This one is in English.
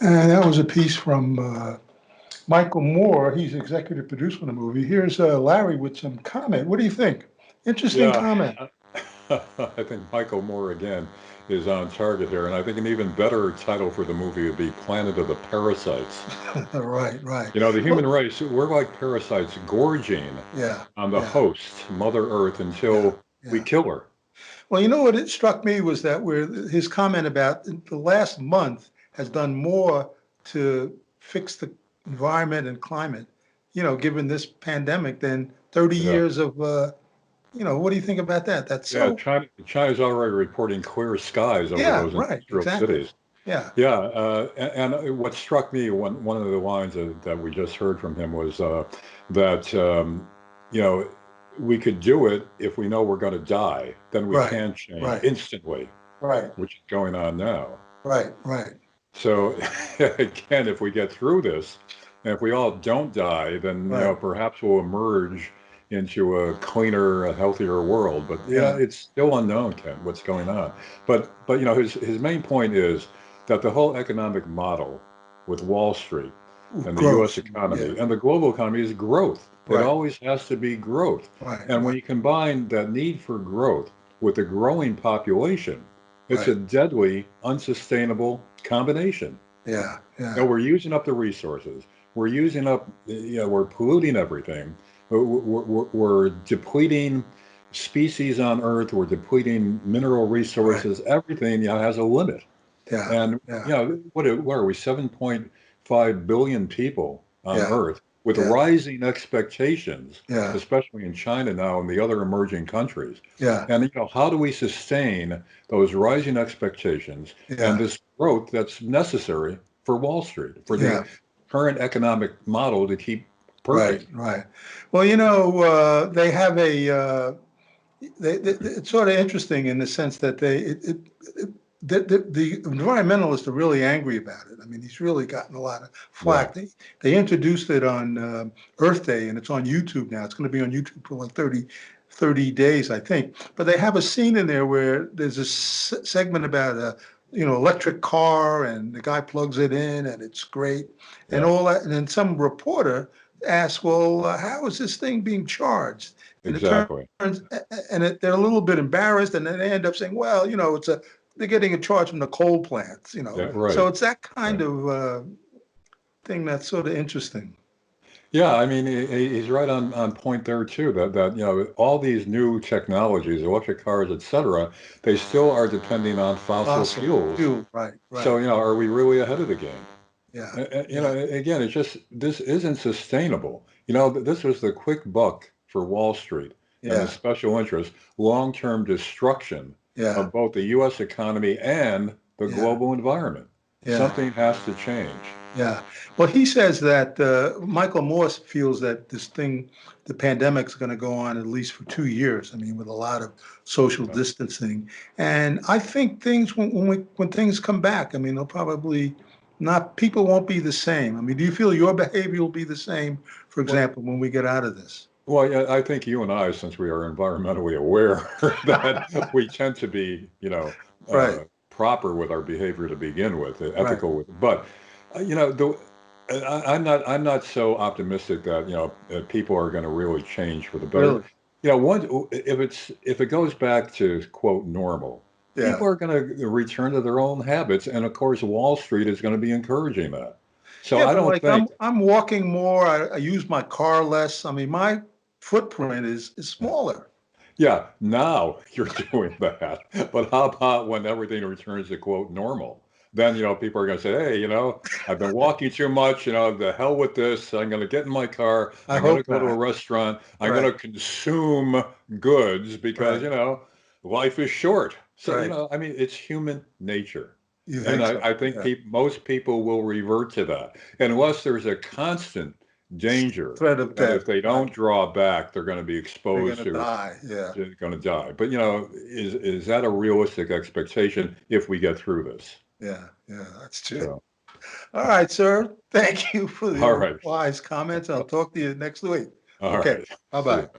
And that was a piece from Michael Moore. He's executive producer on the movie. Here's Larry with some comment. What do you think? Interesting Yeah, comment. I think Michael Moore again is on target here, and I think an even better title for the movie would be Planet of the Parasites. Right, right. You know, the Well, human race, we're like parasites gorging yeah, on the yeah, host, Mother Earth, yeah, until we yeah. kill her. Well, you know what it struck me was that where his comment about the last month has done more to fix the environment and climate, given this pandemic than 30 Yeah. years of, what do you think about that? That's Yeah, so, China's already reporting clear skies over yeah, those right, industrial exactly. cities. Yeah, Yeah, and what struck me, one of the lines that we just heard from him was that, you know, we could do it if we know we're going to die, then we right, can change right, instantly, right, which is going on now. right, right. So again, if we get through this, and if we all don't die, then Right. perhaps we'll emerge into a cleaner, a healthier world. But yeah, Yeah. it's still unknown, Ken, what's going on. But his main point is that the whole economic model with Wall Street and the U.S. Growth. Yeah. economy and the global economy is growth. It Right. always has to be growth. Right. And when Right. you combine that need for growth with the growing population, it's a Right. deadly, unsustainable combination. Yeah. No, Yeah. we're using up the resources. We're using up, we're polluting everything. We're depleting species on Earth. We're depleting mineral Right. resources. Everything, has a limit. Yeah. And, Yeah. what are we, 7.5 billion people on Yeah. Earth with Yeah. rising expectations, Yeah. especially in China now and the other emerging countries. Yeah. And, how do we sustain those rising expectations and Yeah. this growth that's necessary for Wall Street, for the Yeah. current economic model to keep Right. working? Right. Well, they have it's sort of interesting in the sense that the environmentalists are really angry about it. I mean, he's really gotten a lot of Yeah, flack. They introduced it on Earth Day, and it's on YouTube now. It's going to be on YouTube for like 30 days, I think. But they have a scene in there where there's a segment about a electric car, and the guy plugs it in, and it's great, and yeah, all that. And then some reporter asks, "Well, how is this thing being charged?" And it turns exactly. they're a little bit embarrassed, and then they end up saying, "Well, they're getting a charge from the coal plants, Yeah, So right, it's that kind right. of thing that's sort of interesting. Yeah, I mean, he's right on point there too. That all these new technologies, electric cars, et cetera, they still are depending on fossil Fossil fuels. fuel, right, So, right. are we really ahead of the game? Yeah, yeah, Again, it's just this isn't sustainable. This was the quick buck for Wall Street and the yeah, special interest, long-term destruction yeah, of both the U.S. economy and the yeah, global environment. yeah. Something has to change. Yeah. Well, he says that Michael Morse feels that the pandemic's going to go on at least for 2 years. I mean, with a lot of social Yeah. distancing, and I think things when things come back, I mean, they'll probably not. People won't be the same. I mean, do you feel your behavior will be the same, for Well, example, when we get out of this? Well, yeah, I think you and I, since we are environmentally aware, that we tend to be, Right. proper with our behavior to begin with, Right. ethical with. But, I'm not so optimistic that people are going to really change for the better. Really. If it goes back to quote normal, Yeah. people are going to return to their own habits, and of course, Wall Street is going to be encouraging that. So Yeah, I but don't like think. I'm walking more. I use my car less. I mean, my footprint is smaller. Yeah, now you're doing that. But how about when everything returns to quote normal? Then, people are going to say, hey, I've been walking too much, the hell with this. I'm going to get in my car. I I'm going to hope go to a not. restaurant. I'm going Right. to consume goods because, Right. life is short. So, Right. I mean, it's human nature. You And think I, so? I think Yeah. most people will revert to that unless there's a constant danger Threat of that if death. they Right. don't draw back, they're going to be They're exposed gonna to die. Yeah. going to die. But is that a realistic expectation if we get through this? Yeah. Yeah. That's true. So, All right, sir. Thank you for all your right, wise comments. I'll talk to you next week. all Okay. right. Bye See bye. you.